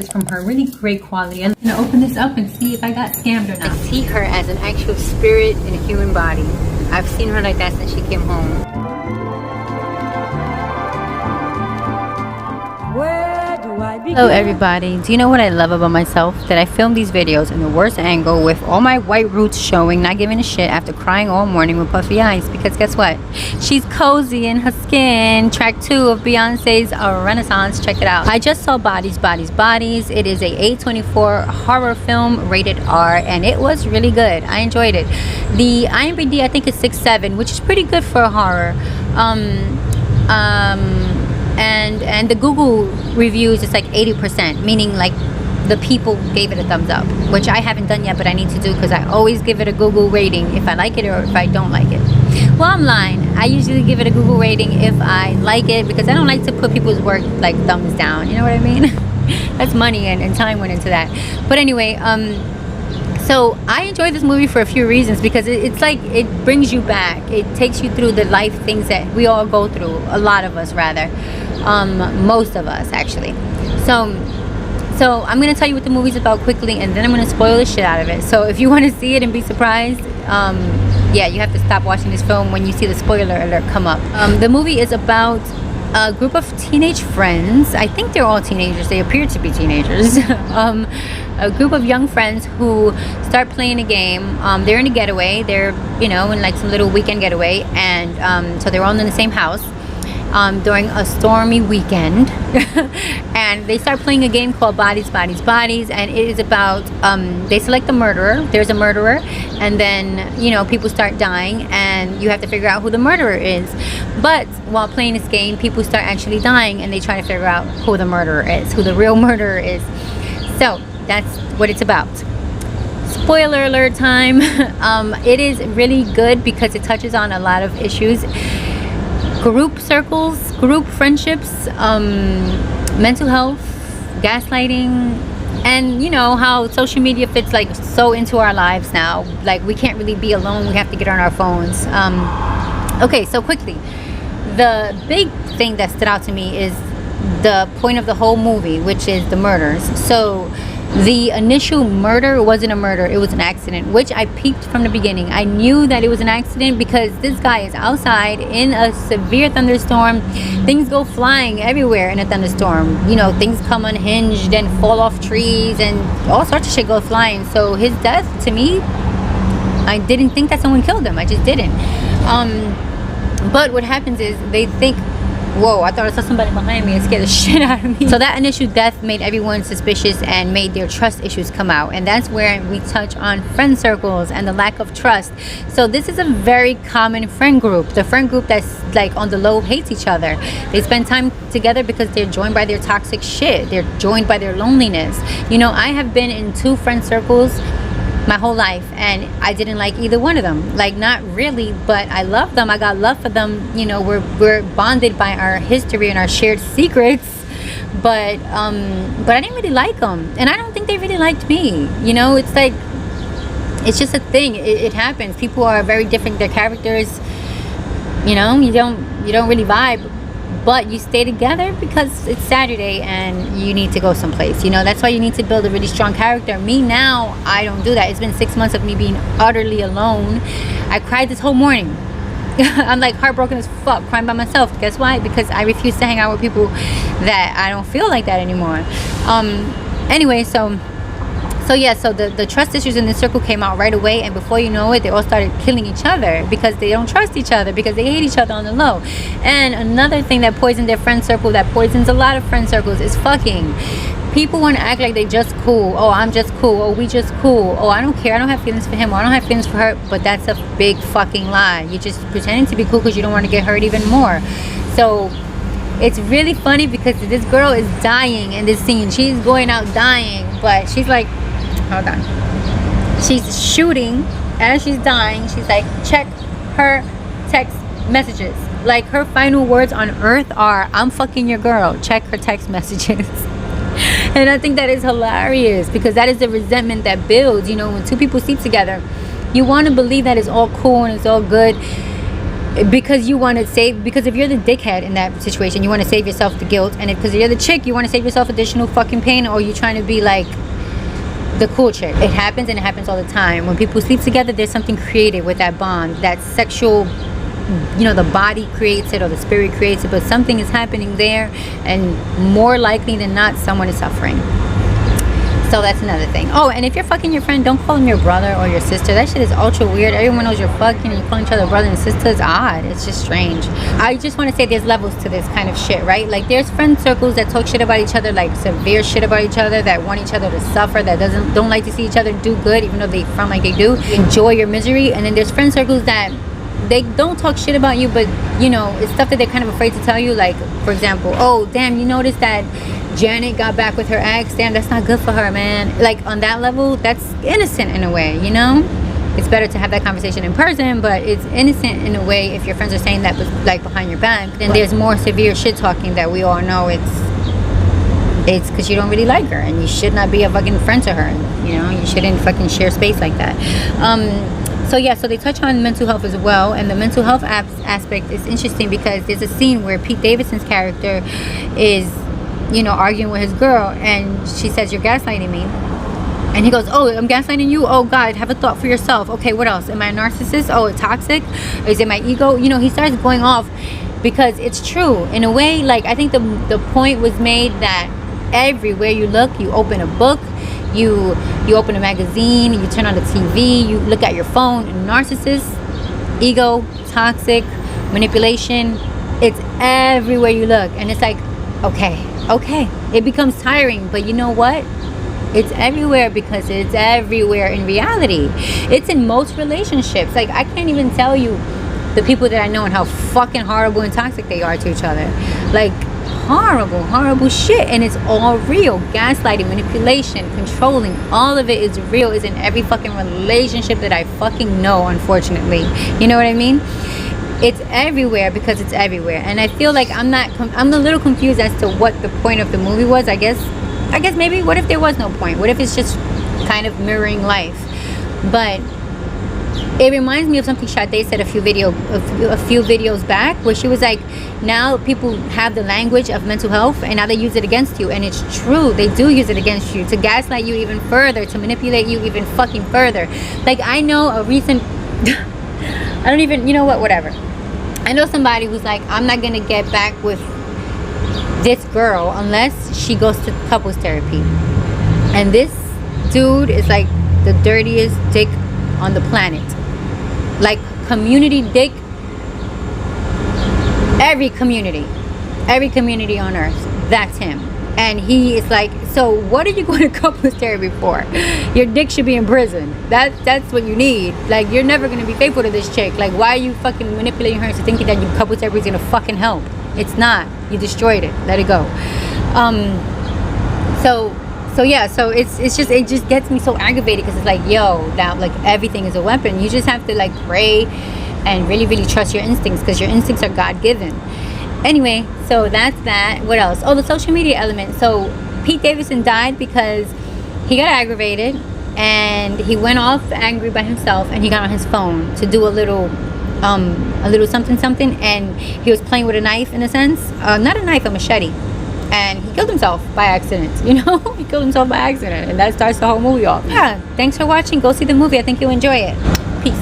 From her, really great quality. I'm gonna open this up and see if I got scammed or not. I see her as an actual spirit in a human body. I've seen her like that since she came home. Hello everybody, do you know what I love about myself? That I film these videos in the worst angle with all my white roots showing, not giving a shit after crying all morning with puffy eyes, because guess what? She's cozy in her skin. Track 2 of Beyonce's Renaissance, check it out. I just saw Bodies, Bodies, Bodies. It is a A24 horror film rated R, and it was really good. I enjoyed it. The IMDb I think is 6.7, which is pretty good for a horror. And the Google reviews is like 80%, meaning like the people gave it a thumbs up, which I haven't done yet, but I need to do because I always give it a Google rating if I like it or if I don't like it. Well, I'm lying. I usually give it a Google rating if I like it, because I don't like to put people's work like thumbs down, you know what I mean? That's money and time went into that. But anyway, so I enjoyed this movie for a few reasons, because it's like it brings you back. It takes you through the life things that we all go through, a lot of us rather, most of us actually. So I'm going to tell you what the movie's about quickly, and then I'm going to spoil the shit out of it. So if you want to see it and be surprised, yeah, you have to stop watching this film when you see the spoiler alert come up. The movie is about a group of teenage friends. I think they're all teenagers. They appear to be teenagers. A group of young friends who start playing a game. They're in a getaway. They're, you know, in like some little weekend getaway, and so they're all in the same house during a stormy weekend. And they start playing a game called Bodies, Bodies, Bodies, and it is about they select a murderer. There's a murderer, and then, you know, people start dying, and you have to figure out who the murderer is. But while playing this game, people start actually dying, and they try to figure out who the murderer is, who the real murderer is. So that's what it's about. Spoiler alert time. It is really good because it touches on a lot of issues: group circles, group friendships, mental health, gaslighting, and you know how social media fits like so into our lives now. Like, we can't really be alone, we have to get on our phones. Okay, so quickly, the big thing that stood out to me is the point of the whole movie, which is the murders. So the initial murder wasn't a murder, it was an accident, which I peeped from the beginning. I knew that it was an accident because this guy is outside in a severe thunderstorm. Things go flying everywhere in a thunderstorm. You know, things come unhinged and fall off trees, and all sorts of shit go flying. So his death, to me, I didn't think that someone killed him. I just didn't. But what happens is they think, whoa, I thought I saw somebody behind me, and scared the shit out of me. So that initial death made everyone suspicious and made their trust issues come out. And that's where we touch on friend circles and the lack of trust. So this is a very common friend group. The friend group that's like on the low hates each other. They spend time together because they're joined by their toxic shit. They're joined by their loneliness. You know, I have been in 2 friend circles my whole life, and I didn't like either one of them. Like, not really, but I love them. I got love for them. You know, we're bonded by our history and our shared secrets. But I didn't really like them, and I don't think they really liked me. You know, it's like, it's just a thing. It happens. People are very different. Their characters, you know, you don't really vibe. But you stay together because it's Saturday and you need to go someplace. You know, that's why you need to build a really strong character. Me now, I don't do that. It's been 6 months of me being utterly alone. I cried this whole morning. I'm like heartbroken as fuck, crying by myself. Guess why? Because I refuse to hang out with people that I don't feel like that anymore. Anyway, so yeah, so the trust issues in this circle came out right away, and before you know it, they all started killing each other because they don't trust each other, because they hate each other on the low. And another thing that poisoned their friend circle, that poisons a lot of friend circles, is fucking. People want to act like they just cool. Oh, I'm just cool. Oh, we just cool. Oh, I don't care. I don't have feelings for him. Or I don't have feelings for her. But that's a big fucking lie. You're just pretending to be cool because you don't want to get hurt even more. So it's really funny because this girl is dying in this scene. She's going out dying, but she's like, hold on. She's shooting as she's dying. She's like, check her text messages. Like, her final words on earth are, I'm fucking your girl. Check her text messages. And I think that is hilarious, because that is the resentment that builds. You know, when 2 people sleep together, you want to believe that it's all cool and it's all good. because you want to save, because if you're the dickhead in that situation, you want to save yourself the guilt, and because you're the chick, you want to save yourself additional fucking pain, or you're trying to be like the cool chick. It happens, and it happens all the time. When people sleep together, there's something created with that bond, that sexual, you know, the body creates it or the spirit creates it, but something is happening there, and more likely than not, someone is suffering. So that's another thing. Oh, and if you're fucking your friend, don't call him your brother or your sister. That shit is ultra weird. Everyone knows you're fucking and you're calling each other brother and sister. It's odd. It's just strange. I just want to say there's levels to this kind of shit, right? Like, there's friend circles that talk shit about each other, like severe shit about each other, that want each other to suffer, that don't like to see each other do good, even though they front like they do. Enjoy your misery. And then there's friend circles that they don't talk shit about you, but, you know, it's stuff that they're kind of afraid to tell you. Like, for example, oh, damn, you noticed that Janet got back with her ex? Damn, that's not good for her, man. Like, on that level, that's innocent in a way, you know? It's better to have that conversation in person, but it's innocent in a way if your friends are saying that, like, behind your back. Then there's more severe shit talking that we all know it's because you don't really like her, and you should not be a fucking friend to her. You know, you shouldn't fucking share space like that. So yeah, so they touch on mental health as well, and the mental health aspect is interesting because there's a scene where Pete Davidson's character is, you know, arguing with his girl, and she says, "You're gaslighting me." And he goes, "Oh, I'm gaslighting you? Oh God, have a thought for yourself. Okay, what else? Am I a narcissist? Oh, toxic? Is it my ego?" You know, he starts going off because it's true. In a way, like, I think the point was made that everywhere you look, you open a book, you open a magazine, you turn on the TV, you look at your phone, narcissist, ego, toxic, manipulation, it's everywhere you look. And it's like, okay, it becomes tiring, but you know what? It's everywhere because it's everywhere in reality. It's in most relationships. Like, I can't even tell you the people that I know and how fucking horrible and toxic they are to each other. Like, horrible shit. And it's all real. Gaslighting, manipulation, controlling, all of it is real. Is in every fucking relationship that I fucking know, unfortunately. You know what I mean? It's everywhere because it's everywhere. And I feel like I'm a little confused as to what the point of the movie was. I guess maybe, what if there was no point? What if it's just kind of mirroring life? But it reminds me of something Sade said a few videos back, where she was like, now people have the language of mental health, and now they use it against you. And it's true, they do use it against you to gaslight you even further, to manipulate you even fucking further. Like, I know a recent I don't even, you know what, whatever. I know somebody who's like, I'm not gonna get back with this girl unless she goes to couples therapy. And this dude is like the dirtiest dick on the planet. Like, community dick. Every community on earth, that's him. And he is like, so what are you going to couples therapy for? Your dick should be in prison. That's what you need. Like, you're never going to be faithful to this chick. Like, why are you fucking manipulating her into thinking that your couples therapy is going to fucking help? It's not. You destroyed it. Let it go. So yeah, so it just gets me so aggravated because it's like, yo, now, like, everything is a weapon. You just have to, like, pray and really, really trust your instincts, because your instincts are God-given. Anyway, so that's that. What else? Oh, the social media element. So Pete Davidson died because he got aggravated and he went off angry by himself, and he got on his phone to do a little something, and he was playing with a knife, in a sense. Not a knife, a machete. And he killed himself by accident, you know? He killed himself by accident, and that starts the whole movie off. Yeah, thanks for watching. Go see the movie. I think you'll enjoy it. Peace.